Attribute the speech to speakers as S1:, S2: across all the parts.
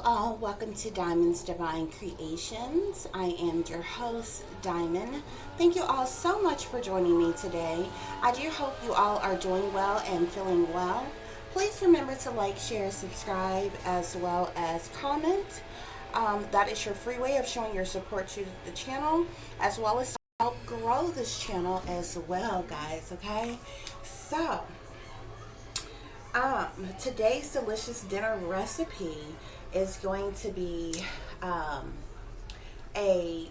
S1: all, welcome to Diamond's Divine Creations. I am your host, Diamond. Thank you all so much for joining me today. I do hope you all are doing well and feeling well. Please remember to like, share, subscribe, as well as comment. That is your free way of showing your support to the channel, as well as help grow this channel as well, guys, okay? So, today's delicious dinner recipe is going to be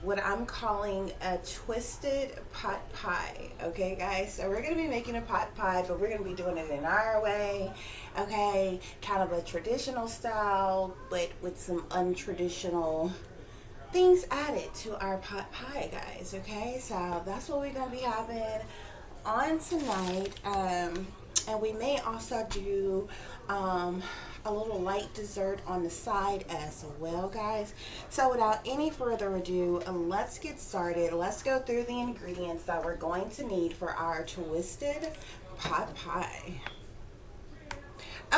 S1: what I'm calling a twisted pot pie. Okay, guys, so we're gonna be making a pot pie, but we're gonna be doing it in our way. Okay, kind of a traditional style, but with some untraditional things added to our pot pie, guys. Okay, so that's what we're gonna be having on tonight. And we may also do a little light dessert on the side as well, guys. So without any further ado, let's get started. Let's go through the ingredients that we're going to need for our twisted pot pie.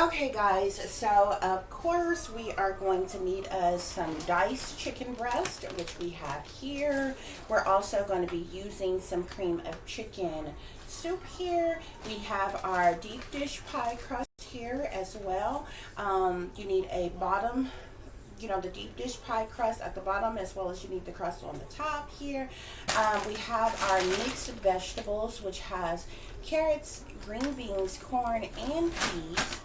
S1: Okay, guys, so of course we are going to need some diced chicken breast, which we have here. We're also going to be using some cream of chicken soup here. We have our deep dish pie crust here as well. You need a bottom, the deep dish pie crust at the bottom, as well as you need the crust on the top here. We have our mixed vegetables, which has carrots, green beans, corn, and peas.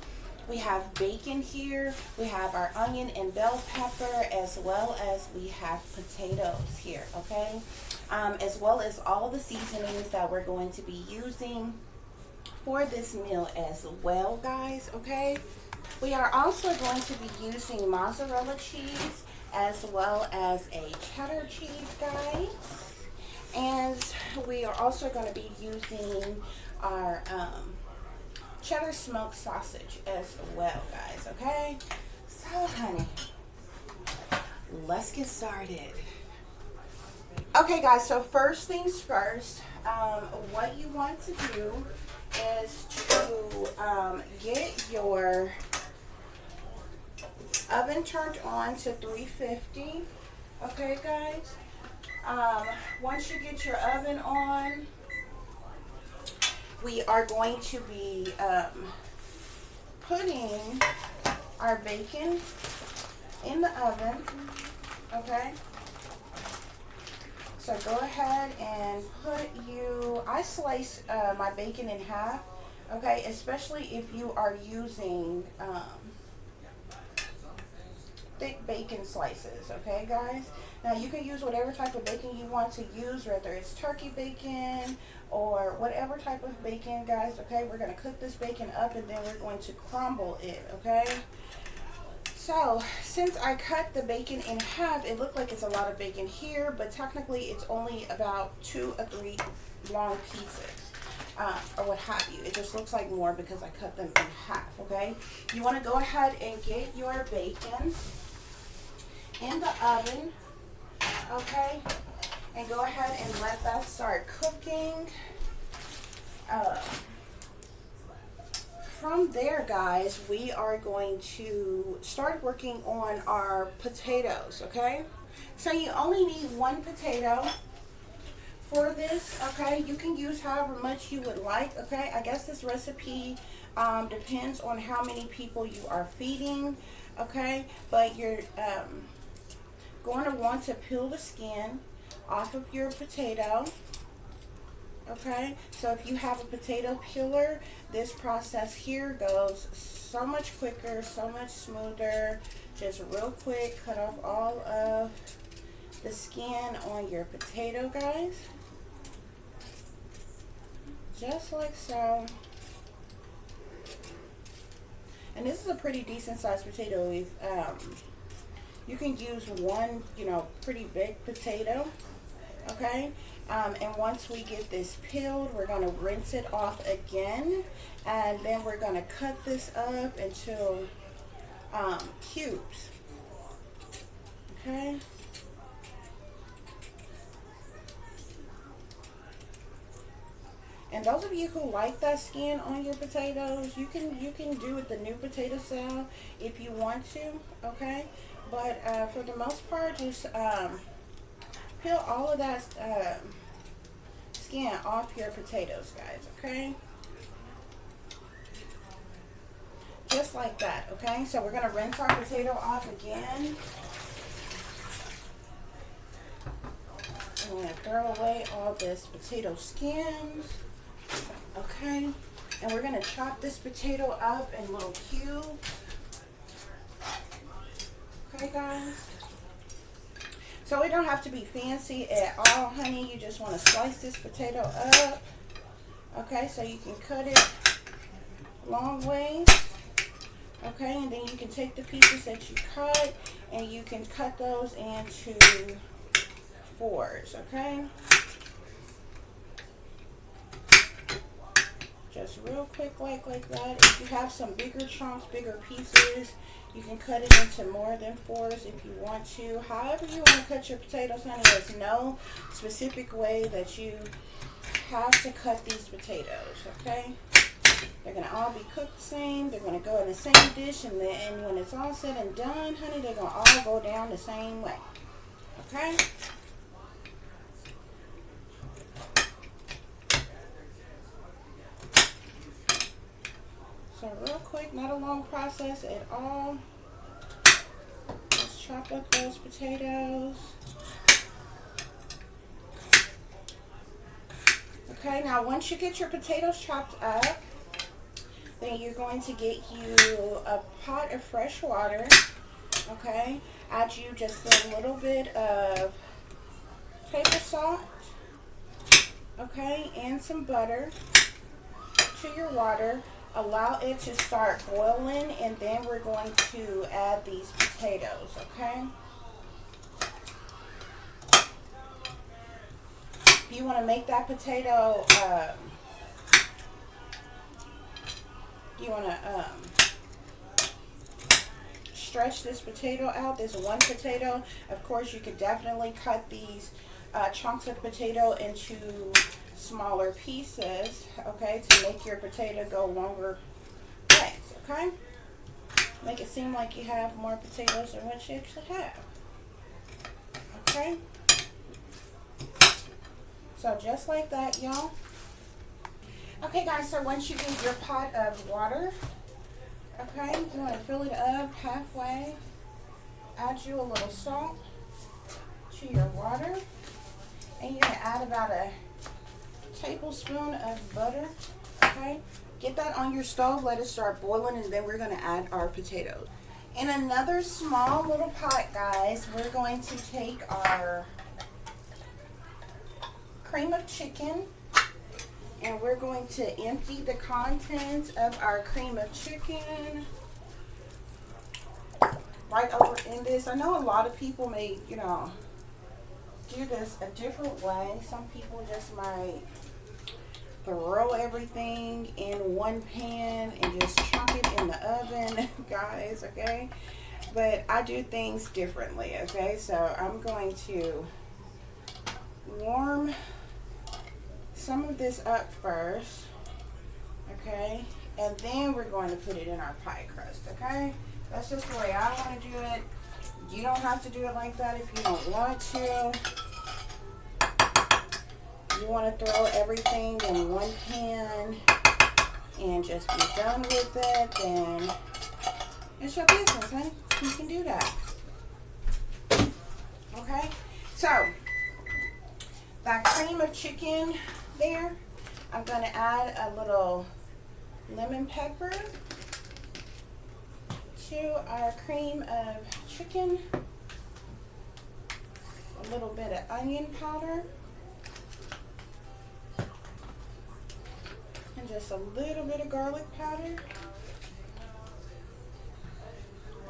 S1: We have bacon here. We have our onion and bell pepper, as well as we have potatoes here, okay? As well as all the seasonings that we're going to be using for this meal as well, guys, okay? We are also going to be using mozzarella cheese as well as a cheddar cheese, guys. And we are also going to be using our cheddar smoked sausage as well, guys, okay? So, honey, let's get started. Okay, guys, so first things first, what you want to do is to get your oven turned on to 350, okay, guys? Once you get your oven on, we are going to be putting our bacon in the oven, okay? So go ahead and I slice my bacon in half, okay? Especially if you are using thick bacon slices, okay, guys? Now you can use whatever type of bacon you want to use, whether it's turkey bacon or whatever type of bacon, guys, okay? We're going to cook this bacon up and then we're going to crumble it, okay? So, since I cut the bacon in half, it looked like it's a lot of bacon here, but technically it's only about 2 or 3 long pieces, or what have you. It just looks like more because I cut them in half, okay? You want to go ahead and get your bacon in the oven, okay? And go ahead and let that start cooking. From there, guys, we are going to start working on our potatoes, okay? So you only need 1 potato for this, okay? You can use however much you would like, okay? I guess this recipe depends on how many people you are feeding, okay? But you're going to want to peel the skin off of your potato, okay? So if you have a potato peeler, this process here goes so much quicker, so much smoother. Just real quick, cut off all of the skin on your potato, guys. Just like so. And this is a pretty decent sized potato. If you can use one, pretty big potato, okay? And once we get this peeled, we're going to rinse it off again, and then we're going to cut this up into cubes, okay? And those of you who like that skin on your potatoes, you can do it the new potato style if you want to, okay? But for the most part, just peel all of that skin off your potatoes, guys, okay? Just like that, okay? So we're going to rinse our potato off again. I'm going to throw away all this potato skins, okay? And we're going to chop this potato up in little cubes. Okay, guys? So it don't have to be fancy at all, honey. You just want to slice this potato up. Okay, so you can cut it long ways. Okay, and then you can take the pieces that you cut and you can cut those into fours, okay? Just real quick like that. If you have some bigger chunks, bigger pieces, you can cut it into more than fours if you want to. However you want to cut your potatoes, honey, there's no specific way that you have to cut these potatoes, okay? They're going to all be cooked the same. They're going to go in the same dish, and then when it's all said and done, honey, they're going to all go down the same way, okay? So real quick, not a long process at all. Just chop up those potatoes. Okay, now once you get your potatoes chopped up, then you're going to get you a pot of fresh water. Okay, add you just a little bit of table salt. Okay, and some butter to your water. Allow it to start boiling, and then we're going to add these potatoes, okay? If you want to make that potato, you want to stretch this potato out, this one potato. Of course, you could definitely cut these chunks of potato into smaller pieces, okay, to make your potato go longer ways, okay? Make it seem like you have more potatoes than what you actually have, okay? So just like that, y'all. Okay, guys, so once you get your pot of water, okay, you want to fill it up halfway. Add you a little salt to your water, and you're going to add about a tablespoon of butter, okay? Get that on your stove, let it start boiling, and then we're going to add our potatoes. In another small little pot, guys, we're going to take our cream of chicken, and we're going to empty the contents of our cream of chicken right over in this. I know a lot of people may, you know, do this a different way. Some people just might throw everything in one pan and just chop it in the oven, guys, okay? But I do things differently, okay? So I'm going to warm some of this up first, okay? And then we're going to put it in our pie crust, okay? That's just the way I want to do it. You don't have to do it like that if you don't want to. You want to throw everything in one pan and just be done with it, then it's your business, honey. You can do that. Okay? So, that cream of chicken there, I'm going to add a little lemon pepper to our cream of chicken, a little bit of onion powder, and just a little bit of garlic powder.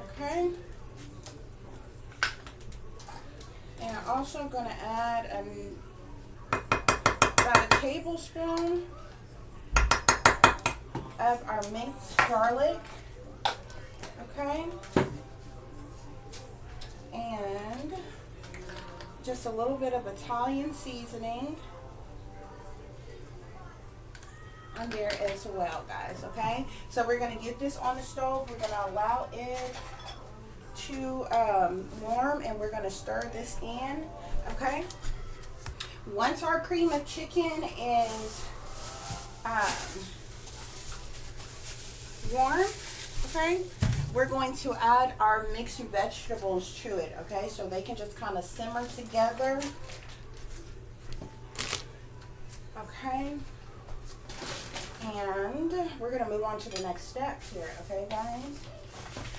S1: Okay. And I'm also going to add about a tablespoon of our minced garlic. Okay. And just a little bit of Italian seasoning on there as well, guys, okay? So we're going to get this on the stove. We're going to allow it to warm, and we're going to stir this in, okay? Once our cream of chicken is warm, okay, we're going to add our mixed vegetables to it, okay? So they can just kind of simmer together, okay? And we're going to move on to the next step here, okay, guys?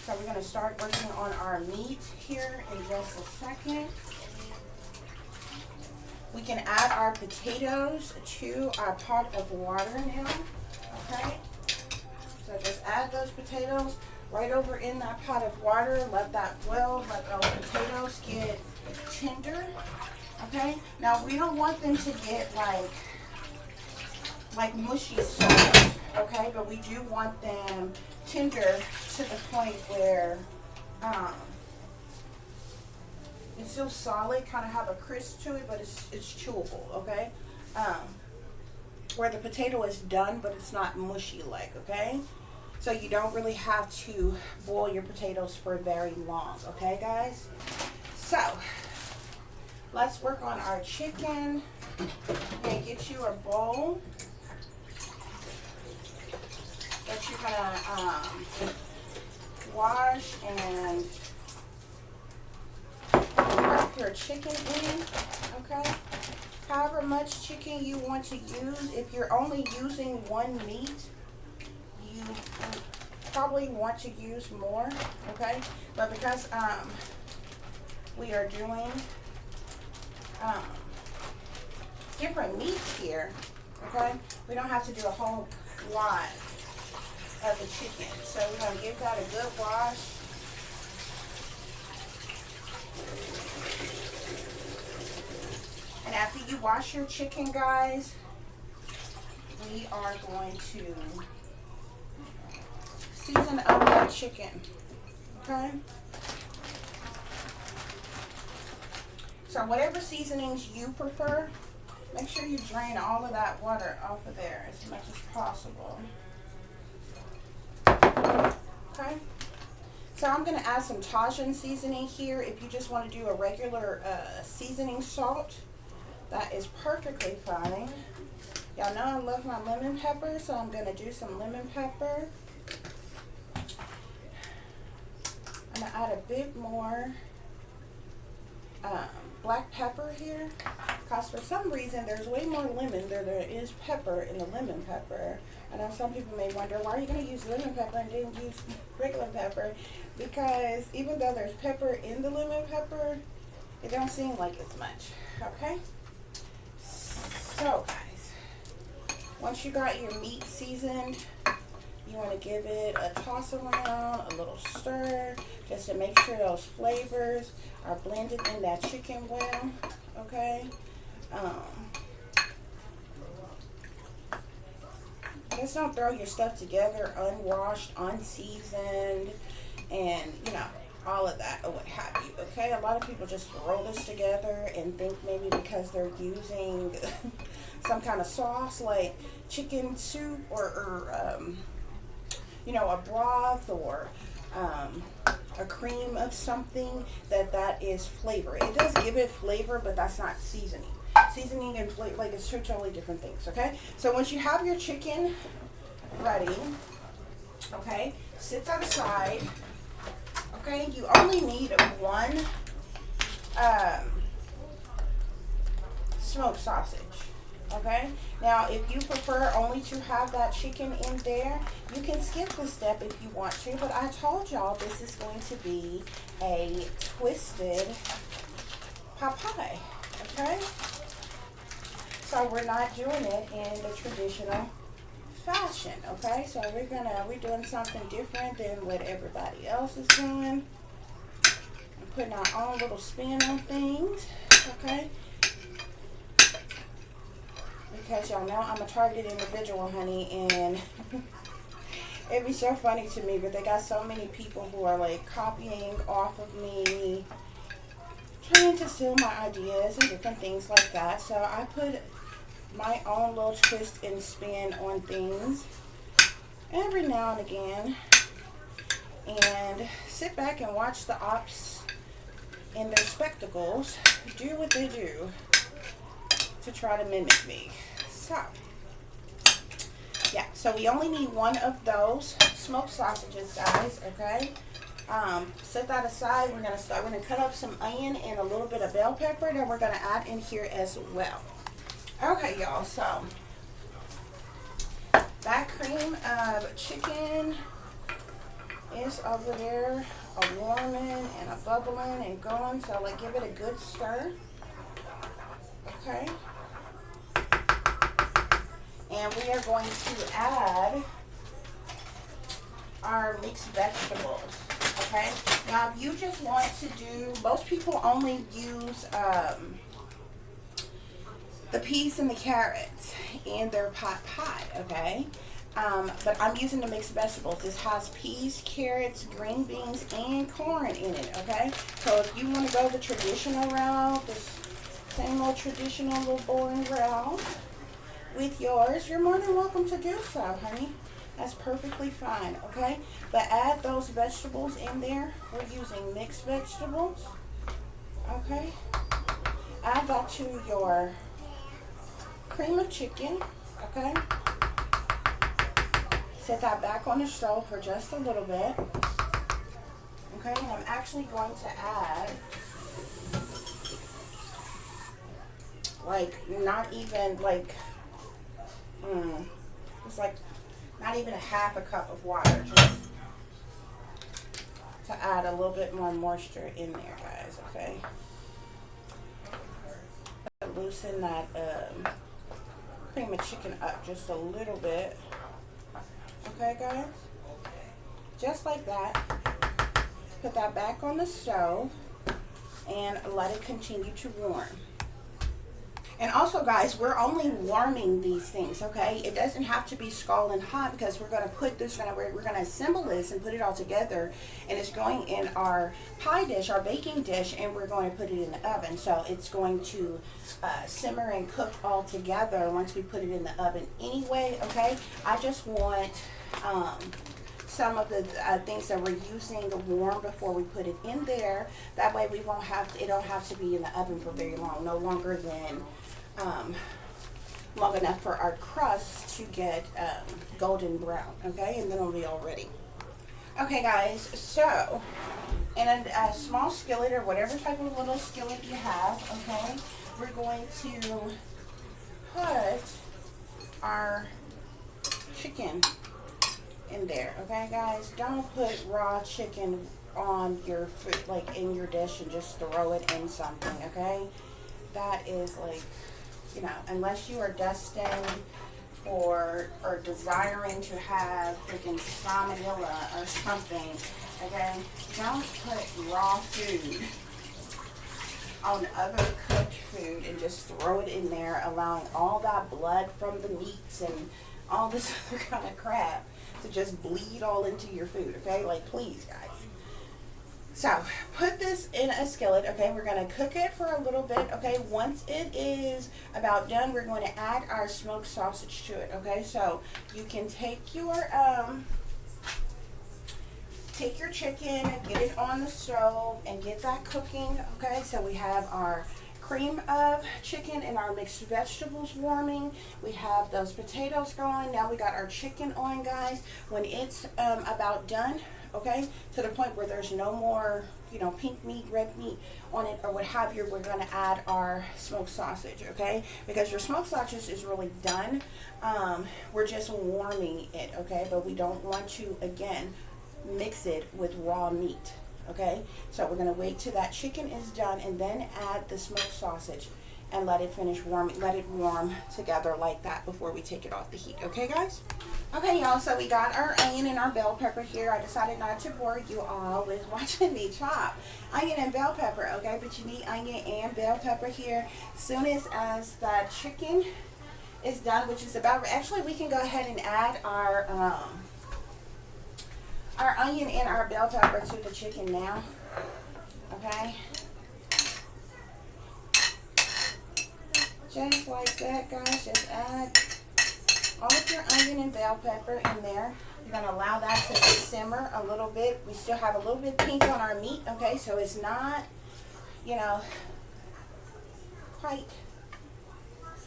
S1: So we're going to start working on our meat here in just a second. We can add our potatoes to our pot of water now, okay? So just add those potatoes right over in that pot of water. Let that boil, let those potatoes get tender, okay? Now we don't want them to get like mushy soft, okay? But we do want them tender to the point where it's still solid, kind of have a crisp to it, but it's chewable, okay? Where the potato is done, but it's not mushy like, okay? So you don't really have to boil your potatoes for very long, okay, guys? So let's work on our chicken. Okay, get you a bowl that you're gonna wash and put your chicken in, okay? However much chicken you want to use. If you're only using one meat, you probably want to use more, okay? But because we are doing different meats here, okay, we don't have to do a whole lot of the chicken. So we're going to give that a good wash. And after you wash your chicken, guys, we are going to season up that chicken, okay? So whatever seasonings you prefer, make sure you drain all of that water off of there as much as possible. Okay? So I'm going to add some Tajin seasoning here. If you just want to do a regular seasoning salt, that is perfectly fine. Y'all know I love my lemon pepper, so I'm going to do some lemon pepper. I'm going to add a bit more black pepper here, because for some reason there's way more lemon than there is pepper in the lemon pepper. I know some people may wonder, why are you going to use lemon pepper and didn't use regular pepper? Because even though there's pepper in the lemon pepper, it don't seem like as much, okay? So guys, once you got your meat seasoned, you want to give it a toss around, a little stir, just to make sure those flavors are blended in that chicken well, okay? Just don't throw your stuff together unwashed, unseasoned, and, you know, all of that or what have you, okay? A lot of people just throw this together and think maybe because they're using some kind of sauce like chicken soup or you know, a broth or a cream of something, that is flavor. It does give it flavor, but that's not seasoning. Seasoning and flavor, like, it's two totally different things, okay? So once you have your chicken ready, okay, sit that aside, okay? You only need one smoked sausage, okay? Now, if you prefer only to have that chicken in there, you can skip this step if you want to, but I told y'all this is going to be a twisted pot pie, okay? So we're not doing it in the traditional fashion, okay? So we're doing something different than what everybody else is doing. We're putting our own little spin on things, okay? Because y'all know I'm a targeted individual, honey, and it'd be so funny to me, but they got so many people who are like copying off of me, trying to steal my ideas and different things like that. So I put my own little twist and spin on things every now and again. and sit back and watch the ops in their spectacles do what they do to try to mimic me. So, yeah, so we only need one of those smoked sausages, guys, okay? Set that aside. We're gonna cut up some onion and a little bit of bell pepper that we're gonna add in here as well. Okay, y'all, so that cream of chicken is over there a warming and a bubbling and going, so like give it a good stir. Okay. And we are going to add our mixed vegetables. Okay. Now, if you just want to do, most people only use the peas and the carrots in their pot pie. Okay. But I'm using the mixed vegetables. This has peas, carrots, green beans, and corn in it. Okay. So if you want to go the traditional route, this same old traditional little boring route with yours, you're more than welcome to do so, honey. That's perfectly fine, okay? But add those vegetables in there. We're using mixed vegetables, okay? Add that to your cream of chicken, okay? Set that back on the stove for just a little bit, okay? And I'm actually going to add, like, not even, like, it's like not even a half a cup of water, just to add a little bit more moisture in there, guys, okay? Loosen that cream of chicken up just a little bit, okay, guys? Just like that. Put that back on the stove and let it continue to warm. And also, guys, we're only warming these things, okay? It doesn't have to be scalding hot because we're going to put this, we're going to assemble this and put it all together. And it's going in our pie dish, our baking dish, and we're going to put it in the oven. So it's going to simmer and cook all together once we put it in the oven anyway, okay? I just want some of the things that we're using to warm before we put it in there. That way we won't have to, it don't have to be in the oven for very long, no longer than long enough for our crust to get golden brown, okay? And then it'll be all ready. Okay, guys, so in a small skillet or whatever type of little skillet you have, okay, we're going to put our chicken in there, okay, guys? Don't put raw chicken on your food, like in your dish, and just throw it in something, okay? That is like, you know, unless you are destined for or desiring to have freaking salmonella or something, okay? Don't put raw food on other cooked food and just throw it in there, allowing all that blood from the meats and all this other kind of crap to just bleed all into your food, okay? Like, please, guys. So, put this in a skillet, okay? We're going to cook it for a little bit, okay? Once it is about done, we're going to add our smoked sausage to it, okay? So, you can take your chicken, get it on the stove, and get that cooking, okay? So, we have our cream of chicken and our mixed vegetables warming. We have those potatoes going. Now we got our chicken on, guys. When it's about done, okay, to the point where there's no more, you know, pink meat, red meat on it or what have you, we're going to add our smoked sausage, okay? Because your smoked sausage is really done. We're just warming it, okay? But we don't want to, again, mix it with raw meat. Okay, so we're going to wait till that chicken is done and then add the smoked sausage and let it finish warming, let it warm together like that before we take it off the heat. Okay, guys? Okay, y'all, so we got our onion and our bell pepper here. I decided not to bore you all with watching me chop onion and bell pepper, okay? But you need onion and bell pepper here. As soon as that chicken is done, which is about, actually we can go ahead and add our onion and our bell pepper to the chicken now, okay? Just like that, guys. Just add all of your onion and bell pepper in there. You're going to allow that to simmer a little bit. We still have a little bit pink on our meat, okay? So it's not, you know, quite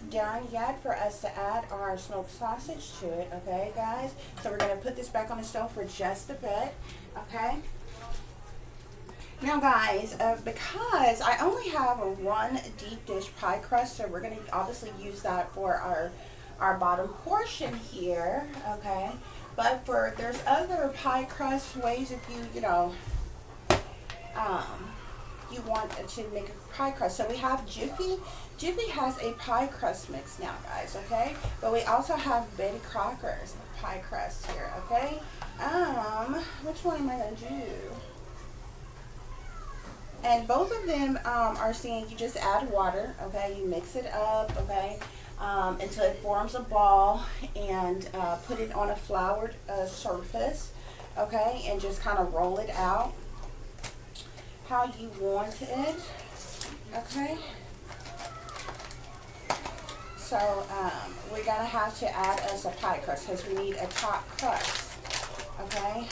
S1: done yet for us to add our smoked sausage to it, okay, guys? So we're going to put this back on the stove for just a bit, okay? Now, guys, because I only have a one deep dish pie crust, so we're going to obviously use that for our bottom portion here, okay? But there's other pie crust ways if you know, you want to make a pie crust. So we have Jiffy. Jiffy has a pie crust mix now, guys, okay? But we also have Betty Crocker's pie crust here, okay? Which one am I going to do? And both of them are saying you just add water, okay? You mix it up, okay? Until it forms a ball, and put it on a floured surface, okay? And just kind of roll it out how you want it, okay? So we're gonna have to add us a pie crust because we need a top crust, okay,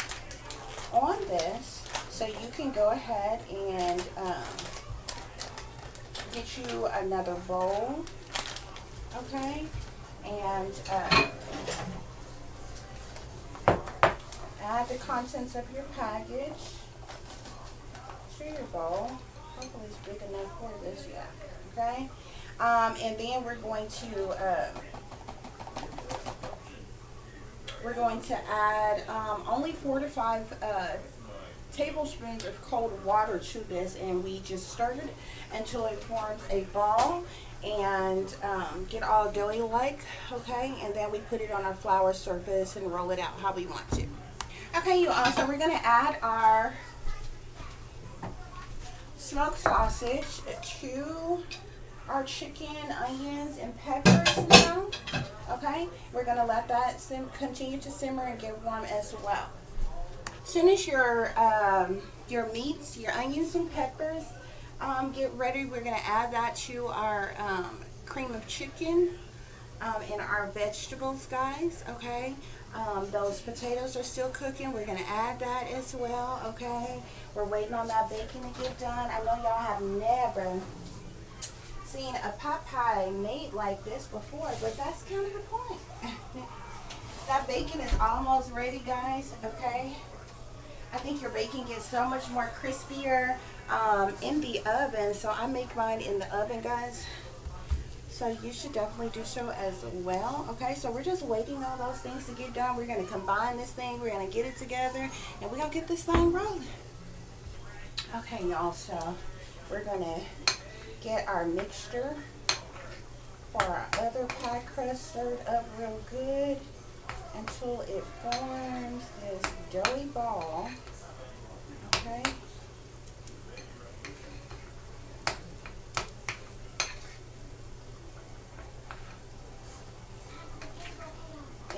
S1: on this. So you can go ahead and get you another bowl, okay, and add the contents of your package to your bowl. Hopefully it's big enough for this, yeah, okay. And then we're going to add only 4 to 5 tablespoons of cold water to this, and we just stir it until it forms a ball and get all doughy like, okay, and then we put it on our flour surface and roll it out how we want to. Okay, you all, so we're going to add our smoked sausage to our chicken, onions, and peppers now, okay? We're going to let that continue to simmer and get warm as well. As soon as your meats, your onions and peppers get ready, we're going to add that to our cream of chicken and our vegetables, guys, okay? Those potatoes are still cooking. We're going to add that as well, okay? We're waiting on that bacon to get done. I know y'all have never seen a pot pie made like this before, but that's kind of the point. That bacon is almost ready, guys, okay? I think your bacon gets so much more crispier in the oven, so I make mine in the oven, guys. So you should definitely do so as well, okay? So we're just waiting on those things to get done. We're going to combine this thing, we're going to get it together, and we're going to get this thing rolling. Okay, y'all, so we're going to get our mixture for our other pie crust stirred up real good until it forms this doughy ball, okay?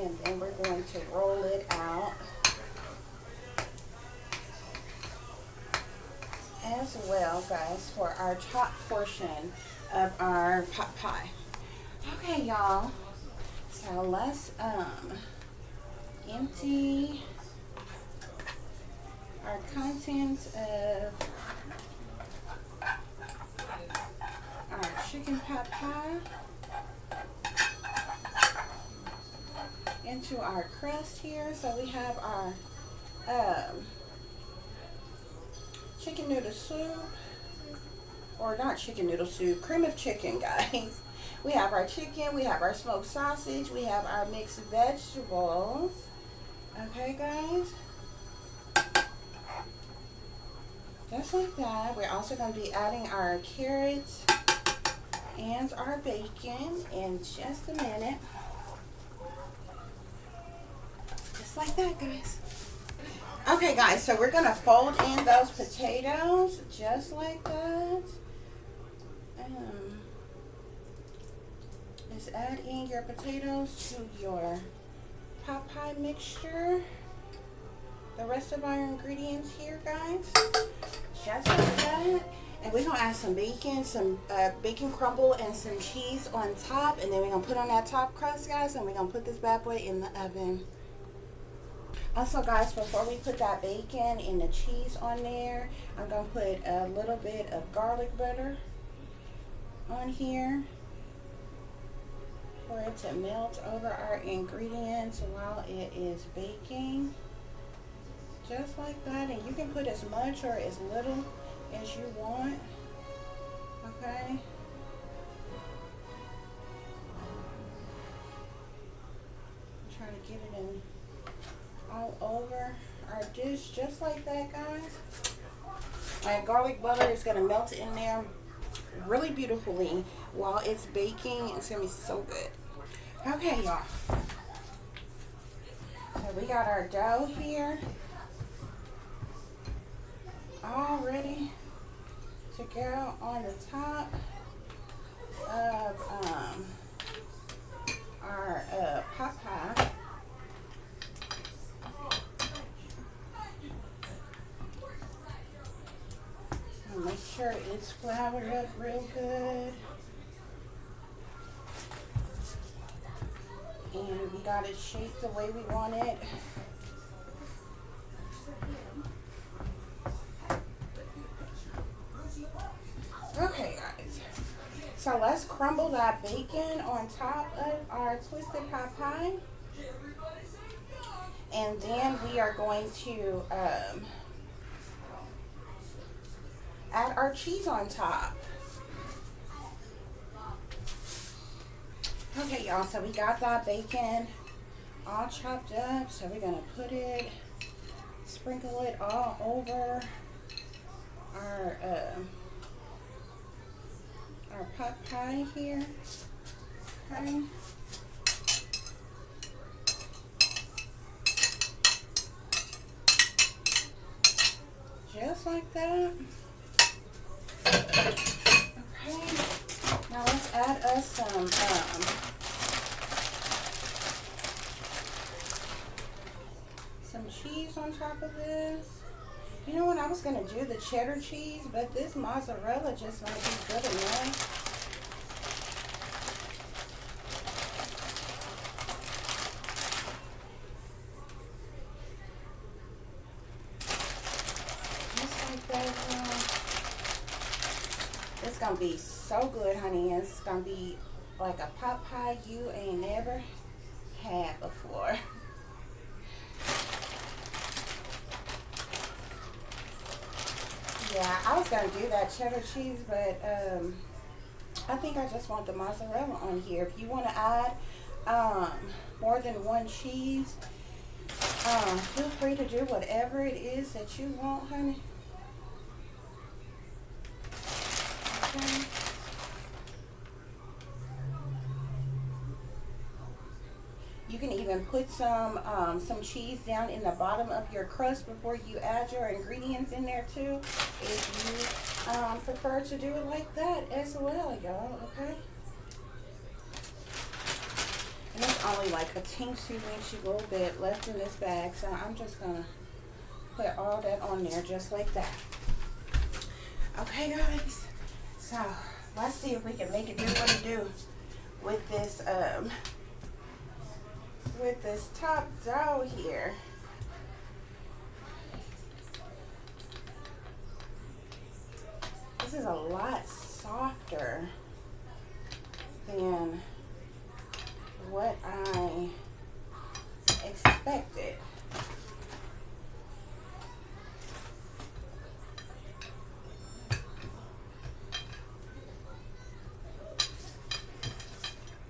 S1: And then we're going to roll it out as well, guys, for our top portion of our pot pie. Okay, y'all, so let's empty our contents of our chicken pot pie into our crust here. So we have our chicken noodle soup, or not chicken noodle soup, cream of chicken, guys. We have our chicken, we have our smoked sausage, we have our mixed vegetables. Okay, guys, just like that. We're also going to be adding our carrots and our bacon in just a minute. Just like that, guys. Okay, guys, so we're going to fold in those potatoes just like that. Just add in your potatoes to your pot pie mixture. The rest of our ingredients here, guys, just like that. And we're gonna add some bacon crumble and some cheese on top, and then we're gonna put on that top crust, guys, and we're gonna put this bad boy in the oven. Also, guys, before we put that bacon and the cheese on there, I'm gonna put a little bit of garlic butter on here for it to melt over our ingredients while it is baking. Just like that, and you can put as much or as little as you want. Okay. I'm trying to get it in all over our dish, just like that, guys. My garlic butter is gonna melt in there really beautifully while it's baking. It's gonna be so good. Okay, y'all. So we got our dough here, all ready to go on the top of our pot pie. And make sure it's floured up real good. And we got it shaped the way we want it. Okay, guys, so let's crumble that bacon on top of our twisted pot pie, and then we are going to add our cheese on top. Okay, y'all, so we got that bacon all chopped up, so we're gonna put it, sprinkle it all over our pot pie here. Okay. Just like that. Okay. Now let's add us some cheese on top of this. You know what, I was gonna do the cheddar cheese, but this mozzarella just might be good enough. Just like that. It's gonna be so good, honey. It's gonna be like a pot pie you ain't never had before. Yeah, I was gonna do that cheddar cheese, but I think I just want the mozzarella on here. If you want to add more than one cheese, feel free to do whatever it is that you want, honey. Okay. You can even put some cheese down in the bottom of your crust before you add your ingredients in there too, if you prefer to do it like that as well, y'all. Okay. And there's only like a teensy little bit left in this bag, so I'm just gonna put all that on there just like that. Okay, guys. So let's see if we can make it do what it do with this top dough here. This is a lot softer than what I expected.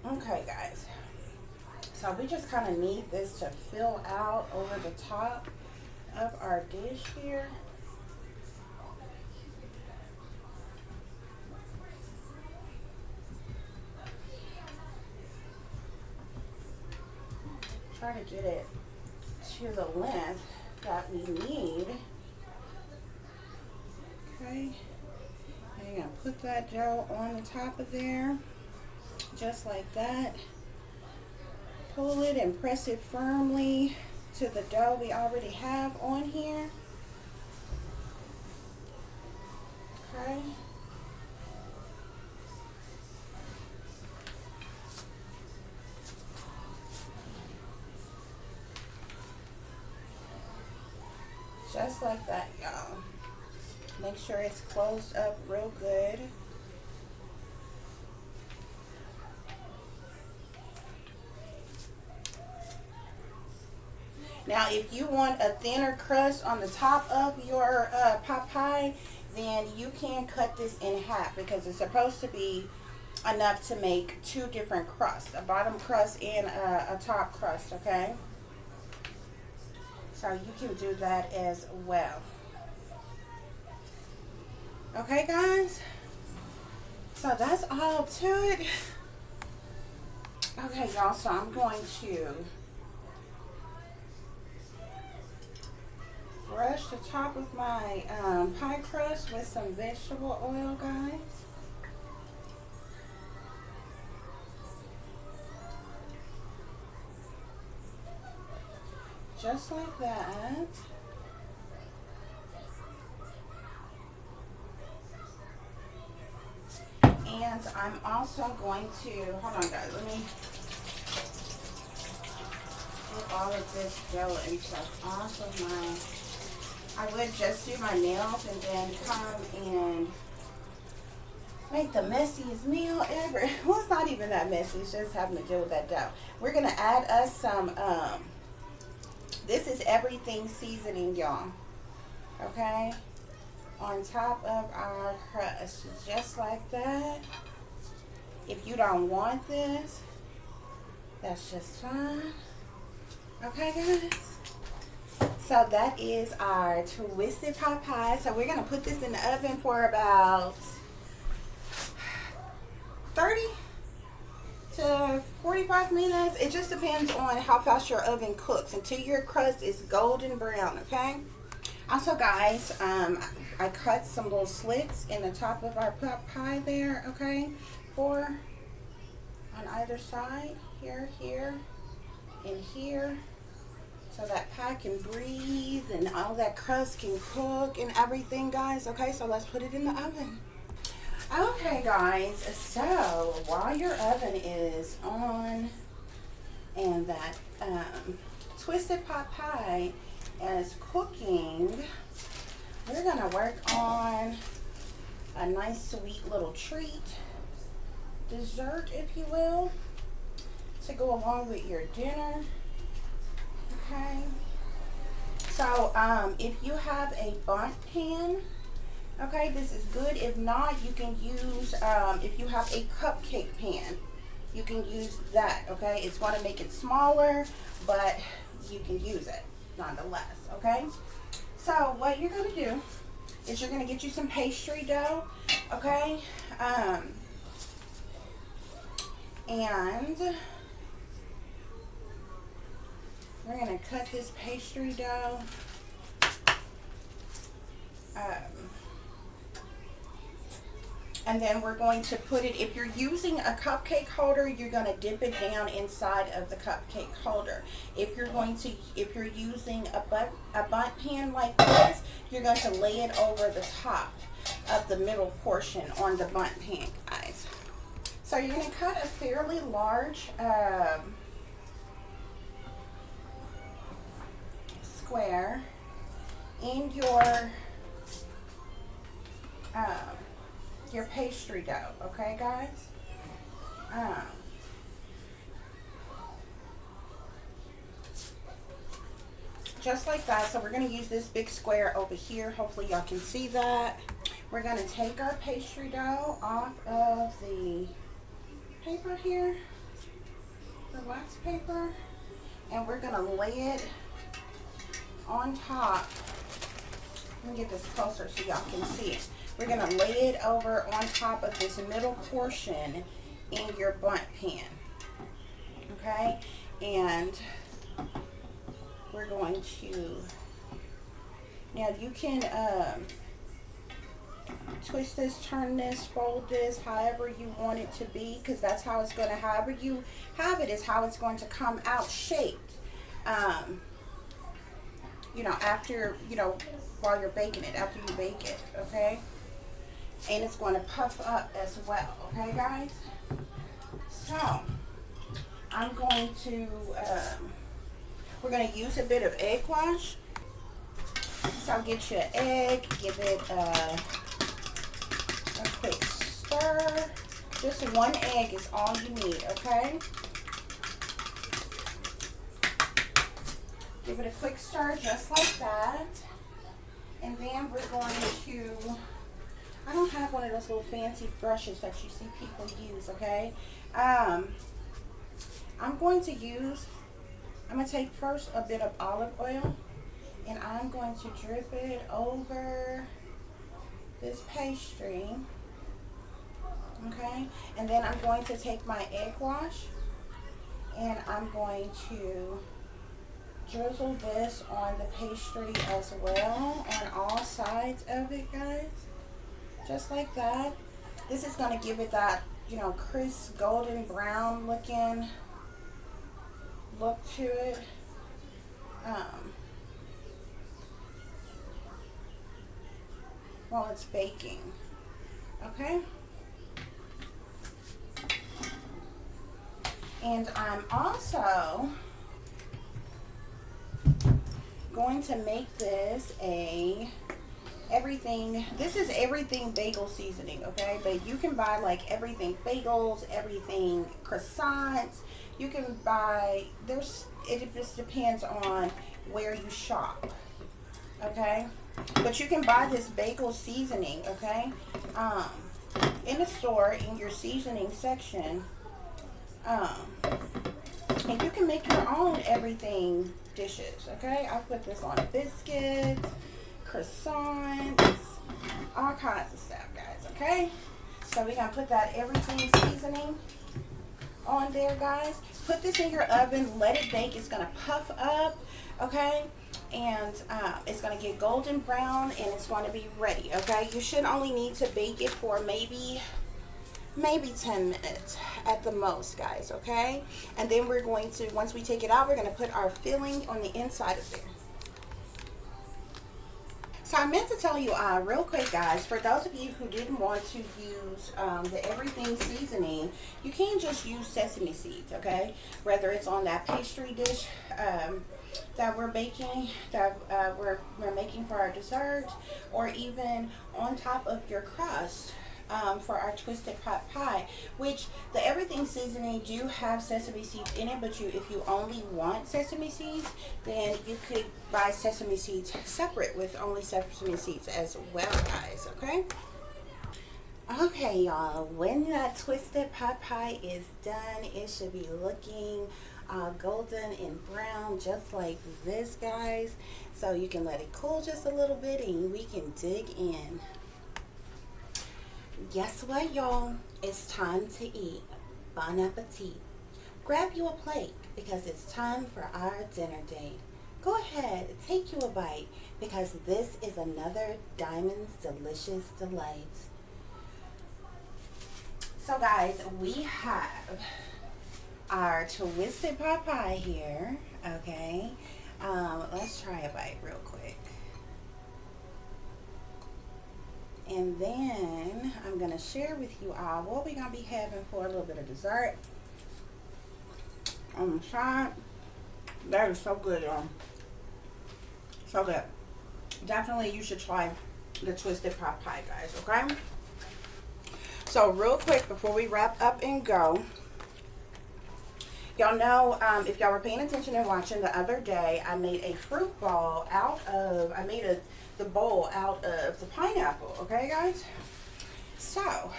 S1: Okay, guys. So we just kind of need this to fill out over the top of our dish here. Try to get it to the length that we need. Okay. And you're going to put that dough on the top of there, just like that. Pull it and press it firmly to the dough we already have on here. Okay. Just like that, y'all. Make sure it's closed up real good. Now, if you want a thinner crust on the top of your pot pie, then you can cut this in half because it's supposed to be enough to make two different crusts, a bottom crust and a top crust, okay? So you can do that as well. Okay, guys? So that's all to it. Okay, y'all, so I'm going to brush the top of my pie crust with some vegetable oil, guys. Just like that. And I'm also going to, hold on guys, let me get all of this dough and stuff off of my, I would just do my nails and then come and make the messiest meal ever. Well, it's not even that messy, it's just having to deal with that dough. We're gonna add us some, this is everything seasoning, y'all, okay? On top of our crust, just like that. If you don't want this, that's just fine. Okay, guys? So that is our twisted pot pie. So we're gonna put this in the oven for about 30 to 45 minutes. It just depends on how fast your oven cooks until your crust is golden brown, okay? Also, guys, I cut some little slits in the top of our pot pie there, okay? 4 on either side, here, here, and here. So that pie can breathe and all that crust can cook and everything, guys. Okay, so let's put it in the oven. Okay, guys, so while your oven is on and that twisted pot pie is cooking, we're gonna work on a nice sweet little treat, dessert if you will, to go along with your dinner. Okay, so if you have a bundt pan, okay, this is good. If not, you can use, if you have a cupcake pan, you can use that, okay? It's going to make it smaller, but you can use it nonetheless, okay? So what you're going to do is you're going to get you some pastry dough, okay? And we're going to cut this pastry dough. And then we're going to put it, if you're using a cupcake holder, you're going to dip it down inside of the cupcake holder. If you're using a bundt pan like this, you're going to lay it over the top of the middle portion on the bundt pan, guys. So you're going to cut a fairly large square in your pastry dough, okay, guys? Just like that. So we're going to use this big square over here. Hopefully y'all can see that. We're going to take our pastry dough off of the paper here, the wax paper, and we're going to lay it on top. Let me get this closer so y'all can see it. We're going to lay it over on top of this middle portion in your bundt pan. Okay? And we're going to, now you can twist this, turn this, fold this, however you want it to be, because that's how it's going to, however you have it is how it's going to come out shaped. You know, after, you know, while you're baking it, after you bake it, okay? and it's going to puff up as well. Okay, guys? So, I'm going to, we're going to use a bit of egg wash. So get you an egg, give it a quick stir. Just one egg is all you need, okay? Give it a quick stir just like that. And then we're going to, I don't have one of those little fancy brushes that you see people use, okay? I'm going to take first a bit of olive oil, and I'm going to drip it over this pastry, okay? And then I'm going to take my egg wash, and I'm going to drizzle this on the pastry as well, on all sides of it, guys. Just like that. This is going to give it that, you know, crisp golden brown looking look to it. While it's baking, okay? And I'm also going to make this this is everything bagel seasoning, okay? But you can buy like everything bagels, everything croissants. You can buy, it just depends on where you shop, okay? But you can buy this bagel seasoning, okay? In the store, in your seasoning section. And you can make your own everything dishes, okay? I put this on biscuits, croissants, all kinds of stuff, guys, okay? So we're going to put that everything seasoning on there, guys. Put this in your oven, let it bake. It's going to puff up, okay? And it's going to get golden brown, and it's going to be ready, okay? You should only need to bake it for maybe 10 minutes at the most, guys, okay? And then we're going to, once we take it out, we're going to put our filling on the inside of there. So I meant to tell you real quick, guys, for those of you who didn't want to use the everything seasoning, you can just use sesame seeds, okay? Whether it's on that pastry dish that we're baking, that we're making for our dessert, or even on top of your crust for our twisted pot pie, which the everything seasoning do have sesame seeds in it, but if you only want sesame seeds, then you could buy sesame seeds separate with only sesame seeds as well, guys, okay? Okay, y'all, when that twisted pot pie is done, it should be looking golden and brown just like this, guys. So you can let it cool just a little bit and we can dig in. Guess what, y'all? It's time to eat. Bon appetit. Grab you a plate because it's time for our dinner date. Go ahead, take you a bite because this is another Diamond's Delicious Delights. So guys, we have our twisted pot pie here, okay? Let's try a bite real quick. And then I'm going to share with you all what we're going to be having for a little bit of dessert on the side. That is so good, y'all. So good. Definitely you should try the twisted pot pie, guys, okay? So real quick before we wrap up and go, y'all know, if y'all were paying attention and watching the other day, I made a fruit ball out of, the bowl out of the pineapple, okay, guys? So,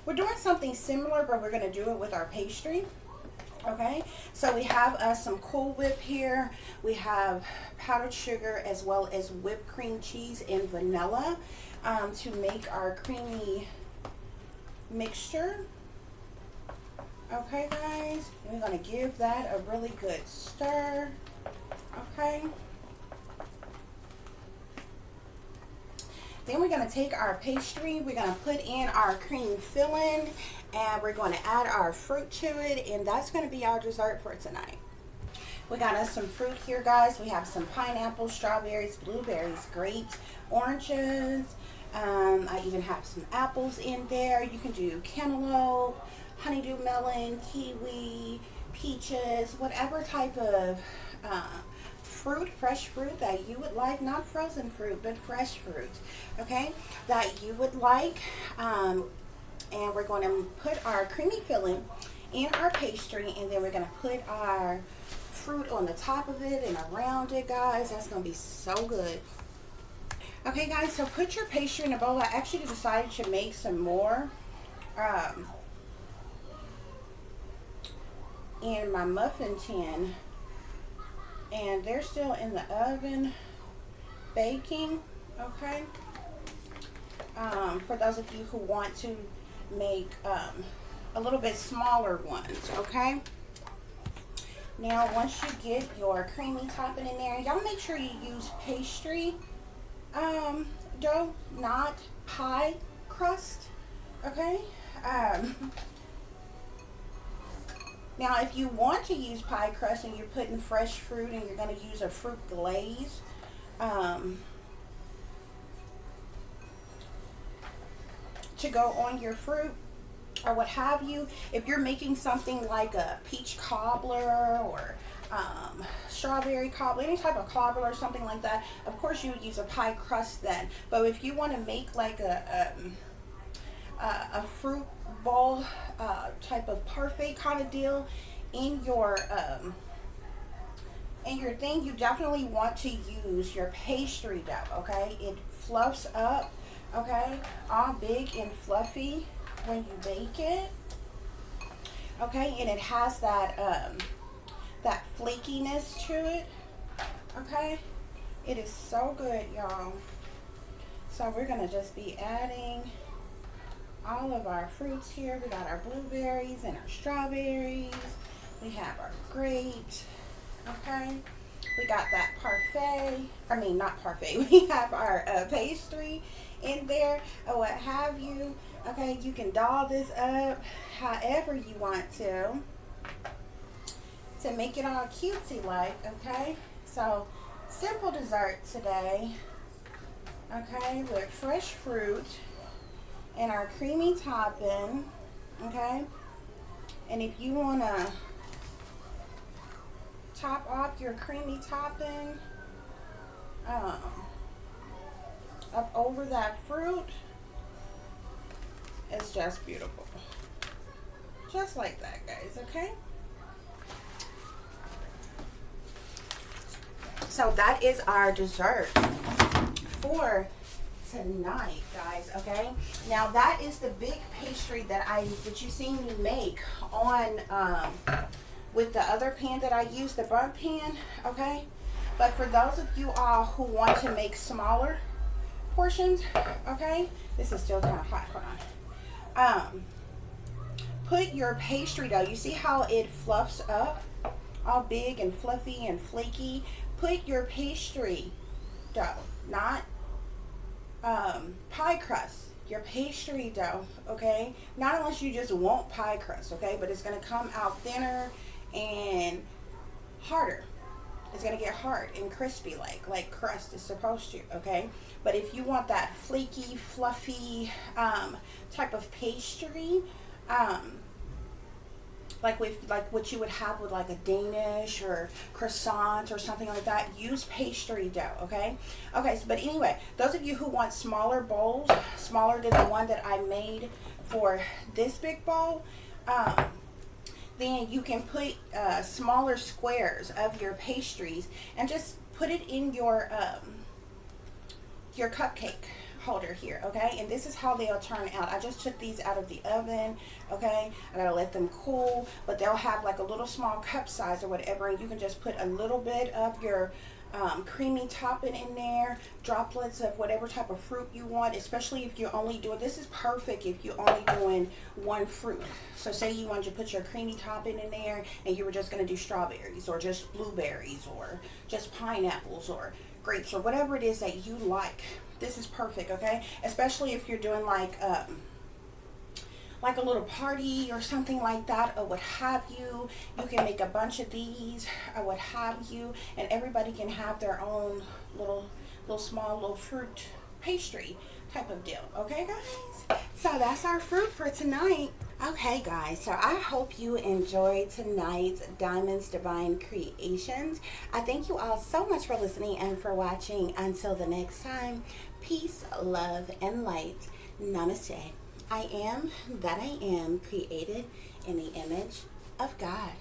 S1: we're doing something similar, but we're going to do it with our pastry, okay? So we have some Cool Whip here. We have powdered sugar as well as whipped cream cheese and vanilla to make our creamy mixture. Okay, guys, we're going to give that a really good stir, okay? Then we're going to take our pastry, we're going to put in our cream filling, and we're going to add our fruit to it, and that's going to be our dessert for tonight. We got us some fruit here, guys. We have some pineapples, strawberries, blueberries, grapes, oranges, I even have some apples in there. You can do cantaloupe, honeydew melon, kiwi, peaches, whatever type of fruit, fresh fruit that you would like, not frozen fruit, but fresh fruit, okay, that you would like. And we're going to put our creamy filling in our pastry, and then we're going to put our fruit on the top of it and around it, guys. That's going to be so good. Okay, guys, so put your pastry in a bowl. I actually decided to make some more in my muffin tin, and they're still in the oven baking, okay? For those of you who want to make a little bit smaller ones, okay? Now, once you get your creamy topping in there, y'all make sure you use pastry dough, not pie crust, okay? Now, if you want to use pie crust and you're putting fresh fruit and you're going to use a fruit glaze, to go on your fruit or what have you, if you're making something like a peach cobbler or strawberry cobbler, any type of cobbler or something like that, of course you would use a pie crust then. But if you want to make like a fruit bowl type of parfait kind of deal in your thing, you definitely want to use your pastry dough, okay? It fluffs up, okay, all big and fluffy when you bake it, okay, and it has that that flakiness to it, okay. It is so good, y'all. So we're gonna just be adding all of our fruits here. We got our blueberries and our strawberries. We have our grapes, okay. We got that parfait, I mean not parfait, we have our pastry in there or what have you, okay. You can doll this up however you want to make it all cutesy like, okay. So simple dessert today, okay, with fresh fruit and our creamy topping, okay. And if you want to top off your creamy topping up over that fruit, it's just beautiful, just like that, guys, okay. So that is our dessert for tonight, guys, okay. Now that is the big pastry that you seen me make on with the other pan that I used, the burnt pan, okay. But for those of you all who want to make smaller portions, okay, this is still kind of hot, hold on. Put your pastry dough, you see how it fluffs up all big and fluffy and flaky. Put your pastry dough, not pie crust, your pastry dough, okay. Not unless you just want pie crust, okay, but it's going to come out thinner and harder. It's going to get hard and crispy like crust is supposed to, okay. But if you want that flaky, fluffy type of pastry, like what you would have with like a Danish or croissant or something like that, use pastry dough, okay. Okay, so, but anyway, those of you who want smaller bowls, smaller than the one that I made for this big bowl, then you can put smaller squares of your pastries and just put it in your cupcake holder here, okay. And this is how they'll turn out. I just took these out of the oven, okay. I gotta let them cool, but they'll have like a little small cup size or whatever, and you can just put a little bit of your creamy topping in there, droplets of whatever type of fruit you want, especially if you're only doing, this is perfect if you're only doing one fruit. So say you wanted to put your creamy topping in there and you were just going to do strawberries or just blueberries or just pineapples or grapes or whatever it is that you like. This is perfect, okay? Especially if you're doing like a little party or something like that or what have you. You can make a bunch of these or what have you, and everybody can have their own little small fruit pastry type of deal. Okay, guys? So that's our fruit for tonight. Okay, guys, so I hope you enjoyed tonight's Diamonds Divine Creations. I thank you all so much for listening and for watching. Until the next time, peace, love, and light. Namaste. I am that I am, created in the image of God.